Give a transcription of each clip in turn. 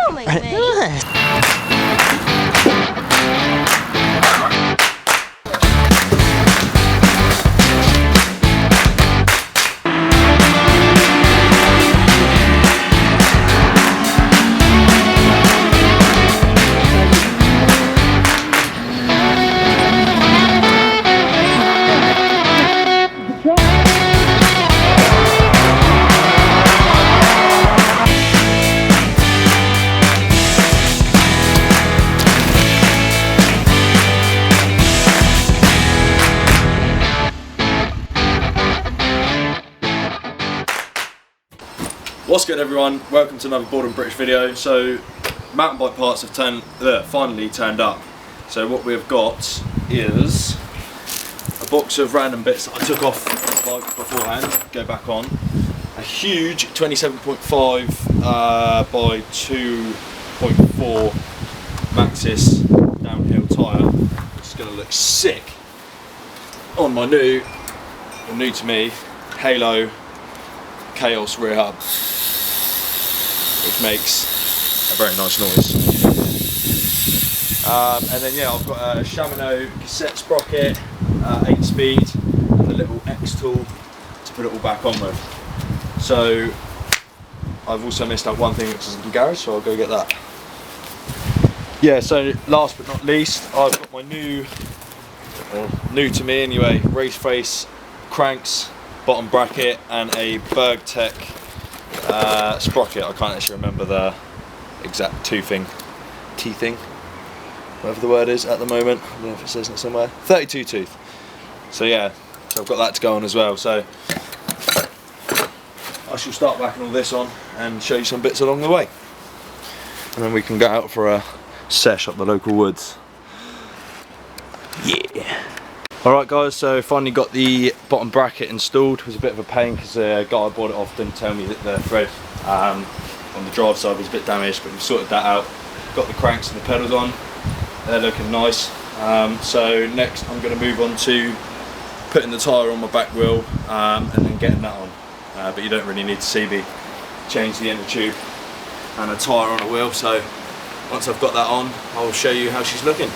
filming me. What's good everyone, welcome to another Bored and British video. So mountain bike parts have finally turned up. So what we've got is a box of random bits that I took off the bike beforehand, go back on. A huge 27.5 by 2.4 Maxxis downhill tyre, which is going to look sick on my new to me Halo Chaos rear hub, which makes a very nice noise. And then yeah, I've got a Shimano cassette sprocket, 8-speed, and a little X tool to put it all back on with. So I've also missed out one thing, which is in the garage, so I'll go get that. Yeah, so last but not least, I've got my new to me anyway, race face cranks, bottom bracket, and a Bergtech sprocket. I can't actually remember the exact teething, whatever the word is at the moment. I don't know if it says it somewhere. 32 tooth. So yeah, so I've got that to go on as well. So I shall start whacking all this on and show you some bits along the way, and then we can go out for a sesh up the local woods. Yeah. Alright guys, so finally got the bottom bracket installed. It was a bit of a pain because the guy I bought it off didn't tell me that the thread on the drive side was a bit damaged, but we've sorted that out. Got the cranks and the pedals on, they're looking nice. So next I'm going to move on to putting the tyre on my back wheel and then getting that on. But you don't really need to see me change the inner tube and a tyre on a wheel, so once I've got that on I'll show you how she's looking.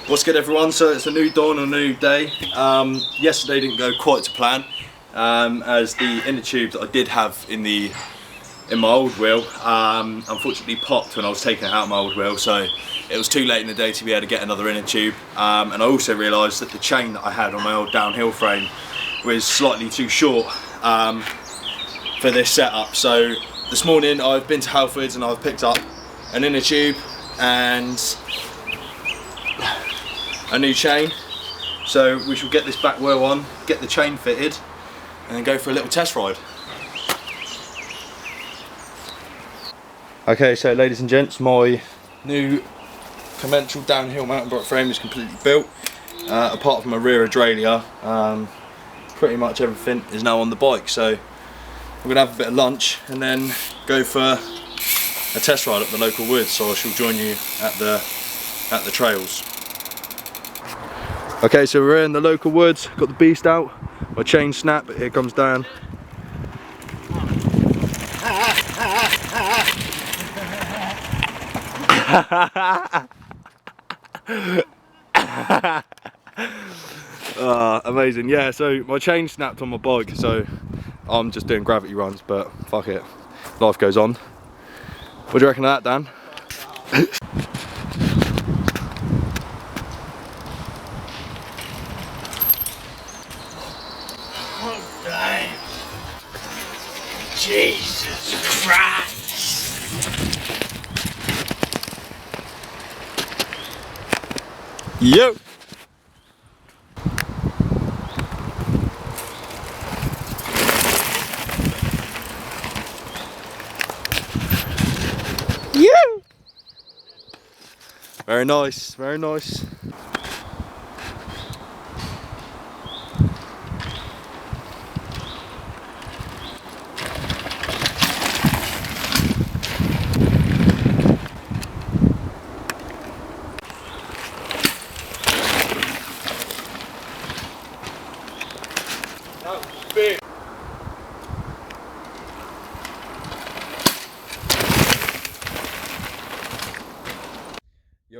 What's good everyone, so it's a new dawn, a new day. Yesterday didn't go quite to plan, as the inner tube that I did have in my old wheel unfortunately popped when I was taking it out of my old wheel, so it was too late in the day to be able to get another inner tube. And I also realised that the chain that I had on my old downhill frame was slightly too short for this setup. So this morning I've been to Halfords and I've picked up an inner tube and a new chain, so we shall get this back wheel on, get the chain fitted, and then go for a little test ride. Okay, so ladies and gents, my new commencal downhill mountain bike frame is completely built, apart from a rear derailleur. Pretty much everything is now on the bike, so we're gonna have a bit of lunch and then go for a test ride up the local woods. So I shall join you at the trails. Okay, so we're in the local woods, got the beast out, my chain snapped, but here comes Dan. Amazing, yeah, so my chain snapped on my bike, so I'm just doing gravity runs, but fuck it, life goes on. What do you reckon of that, Dan? Jesus Christ! Yo! Yo! Very nice, very nice.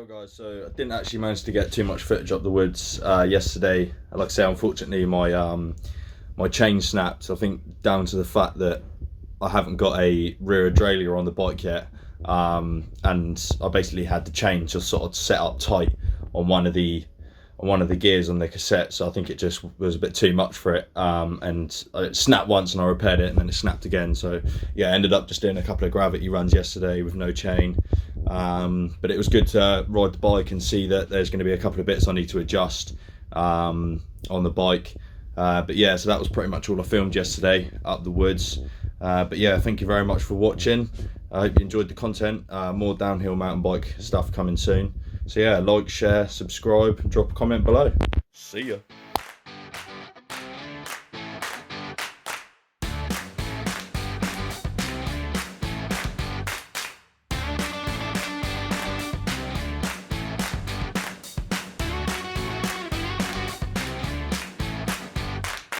go guys, so I didn't actually manage to get too much footage up the woods yesterday. Like I say, unfortunately my chain snapped, I think down to the fact that I haven't got a rear derailleur on the bike yet, and I basically had the chain just sort of set up tight on one of the gears on the cassette, so I think it just was a bit too much for it, and it snapped once and I repaired it and then it snapped again. So yeah, I ended up just doing a couple of gravity runs yesterday with no chain, but it was good to ride the bike and see that there's going to be a couple of bits I need to adjust on the bike, but yeah, so that was pretty much all I filmed yesterday up the woods. But yeah, thank you very much for watching. I hope you enjoyed the content. More downhill mountain bike stuff coming soon. So yeah, like, share, subscribe, and drop a comment below. See ya.